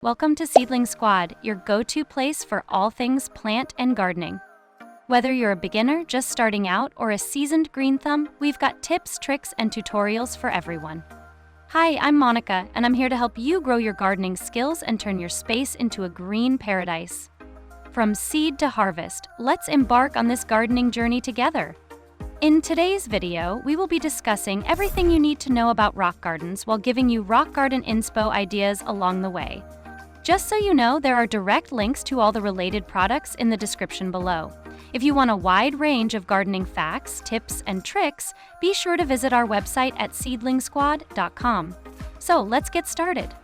Welcome to Seedling Squad, your go-to place for all things plant and gardening. Whether you're a beginner just starting out or a seasoned green thumb, we've got tips, tricks, and tutorials for everyone. Hi, I'm Monica, and I'm here to help you grow your gardening skills and turn your space into a green paradise. From seed to harvest, let's embark on this gardening journey together. In today's video, we will be discussing everything you need to know about rock gardens while giving you rock garden inspo ideas along the way. Just so you know, there are direct links to all the related products in the description below. If you want a wide range of gardening facts, tips, and tricks, be sure to visit our website at seedlingsquad.com. So let's get started.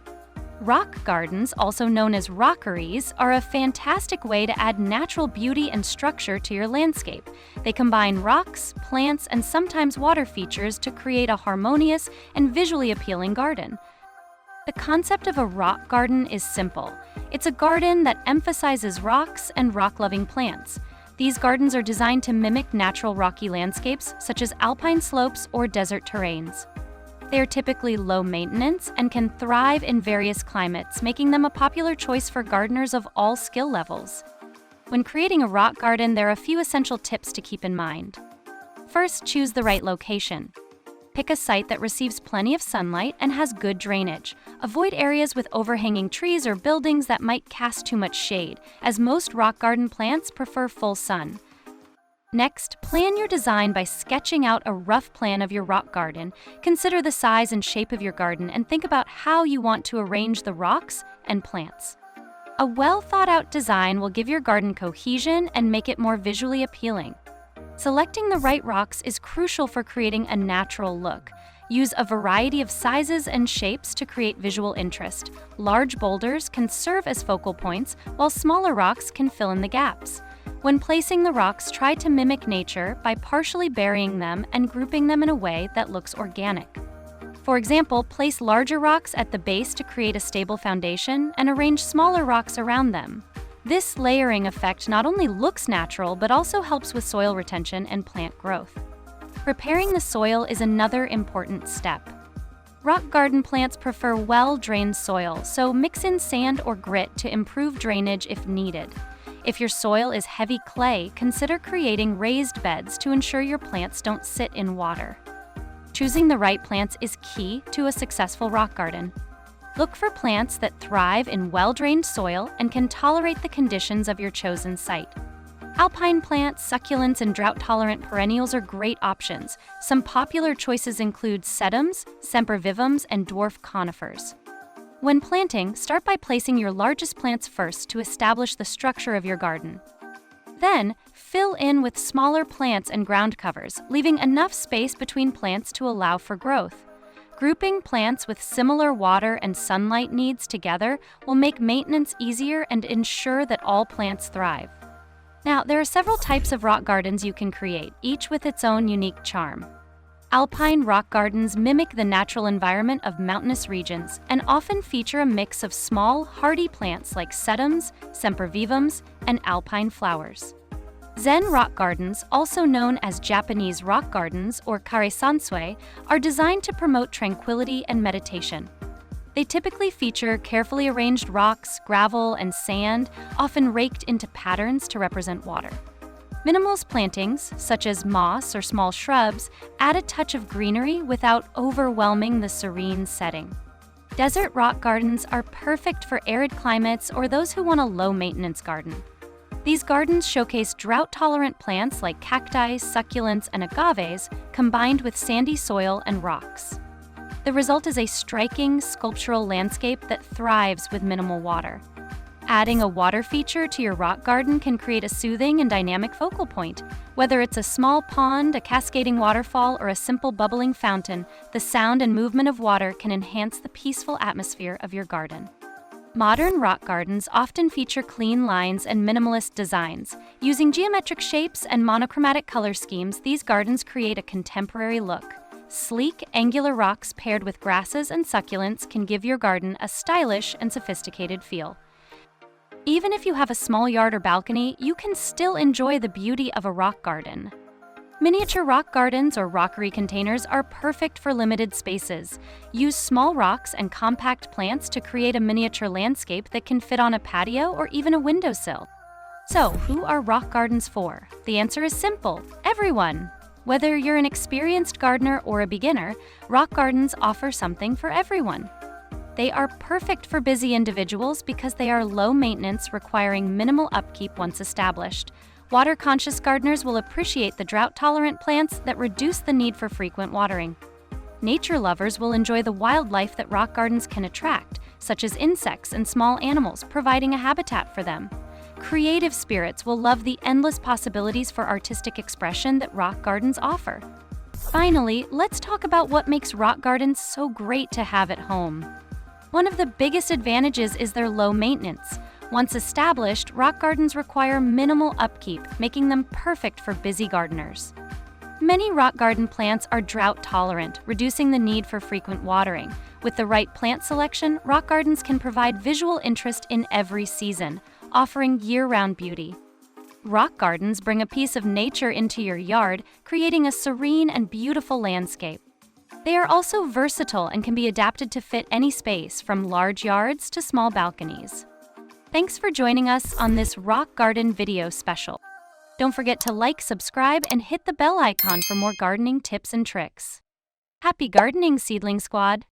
Rock gardens, also known as rockeries, are a fantastic way to add natural beauty and structure to your landscape. They combine rocks, plants, and sometimes water features to create a harmonious and visually appealing garden. The concept of a rock garden is simple. It's a garden that emphasizes rocks and rock-loving plants. These gardens are designed to mimic natural rocky landscapes such as alpine slopes or desert terrains. They are typically low maintenance and can thrive in various climates, making them a popular choice for gardeners of all skill levels. When creating a rock garden, there are a few essential tips to keep in mind. First, choose the right location. Pick a site that receives plenty of sunlight and has good drainage. Avoid areas with overhanging trees or buildings that might cast too much shade, as most rock garden plants prefer full sun. Next, plan your design by sketching out a rough plan of your rock garden. Consider the size and shape of your garden and think about how you want to arrange the rocks and plants. A well-thought-out design will give your garden cohesion and make it more visually appealing. Selecting the right rocks is crucial for creating a natural look. Use a variety of sizes and shapes to create visual interest. Large boulders can serve as focal points, while smaller rocks can fill in the gaps. When placing the rocks, try to mimic nature by partially burying them and grouping them in a way that looks organic. For example, place larger rocks at the base to create a stable foundation and arrange smaller rocks around them. This layering effect not only looks natural, but also helps with soil retention and plant growth. Preparing the soil is another important step. Rock garden plants prefer well-drained soil, so mix in sand or grit to improve drainage if needed. If your soil is heavy clay, consider creating raised beds to ensure your plants don't sit in water. Choosing the right plants is key to a successful rock garden. Look for plants that thrive in well-drained soil and can tolerate the conditions of your chosen site. Alpine plants, succulents, and drought-tolerant perennials are great options. Some popular choices include sedums, sempervivums, and dwarf conifers. When planting, start by placing your largest plants first to establish the structure of your garden. Then, fill in with smaller plants and ground covers, leaving enough space between plants to allow for growth. Grouping plants with similar water and sunlight needs together will make maintenance easier and ensure that all plants thrive. Now, there are several types of rock gardens you can create, each with its own unique charm. Alpine rock gardens mimic the natural environment of mountainous regions and often feature a mix of small, hardy plants like sedums, sempervivums, and alpine flowers. Zen rock gardens, also known as Japanese rock gardens or kare-sansui, are designed to promote tranquility and meditation. They typically feature carefully arranged rocks, gravel, and sand, often raked into patterns to represent water. Minimalist plantings, such as moss or small shrubs, add a touch of greenery without overwhelming the serene setting. Desert rock gardens are perfect for arid climates or those who want a low-maintenance garden. These gardens showcase drought-tolerant plants like cacti, succulents, and agaves, combined with sandy soil and rocks. The result is a striking, sculptural landscape that thrives with minimal water. Adding a water feature to your rock garden can create a soothing and dynamic focal point. Whether it's a small pond, a cascading waterfall, or a simple bubbling fountain, the sound and movement of water can enhance the peaceful atmosphere of your garden. Modern rock gardens often feature clean lines and minimalist designs. Using geometric shapes and monochromatic color schemes, these gardens create a contemporary look. Sleek, angular rocks paired with grasses and succulents can give your garden a stylish and sophisticated feel. Even if you have a small yard or balcony, you can still enjoy the beauty of a rock garden. Miniature rock gardens or rockery containers are perfect for limited spaces. Use small rocks and compact plants to create a miniature landscape that can fit on a patio or even a windowsill. So, who are rock gardens for? The answer is simple: everyone. Whether you're an experienced gardener or a beginner, rock gardens offer something for everyone. They are perfect for busy individuals because they are low maintenance, requiring minimal upkeep once established. Water-conscious gardeners will appreciate the drought-tolerant plants that reduce the need for frequent watering. Nature lovers will enjoy the wildlife that rock gardens can attract, such as insects and small animals, providing a habitat for them. Creative spirits will love the endless possibilities for artistic expression that rock gardens offer. Finally, let's talk about what makes rock gardens so great to have at home. One of the biggest advantages is their low maintenance. Once established, rock gardens require minimal upkeep, making them perfect for busy gardeners. Many rock garden plants are drought tolerant, reducing the need for frequent watering. With the right plant selection, rock gardens can provide visual interest in every season, offering year-round beauty. Rock gardens bring a piece of nature into your yard, creating a serene and beautiful landscape. They are also versatile and can be adapted to fit any space, from large yards to small balconies. Thanks for joining us on this rock garden video special. Don't forget to like, subscribe, and hit the bell icon for more gardening tips and tricks. Happy gardening, Seedling Squad!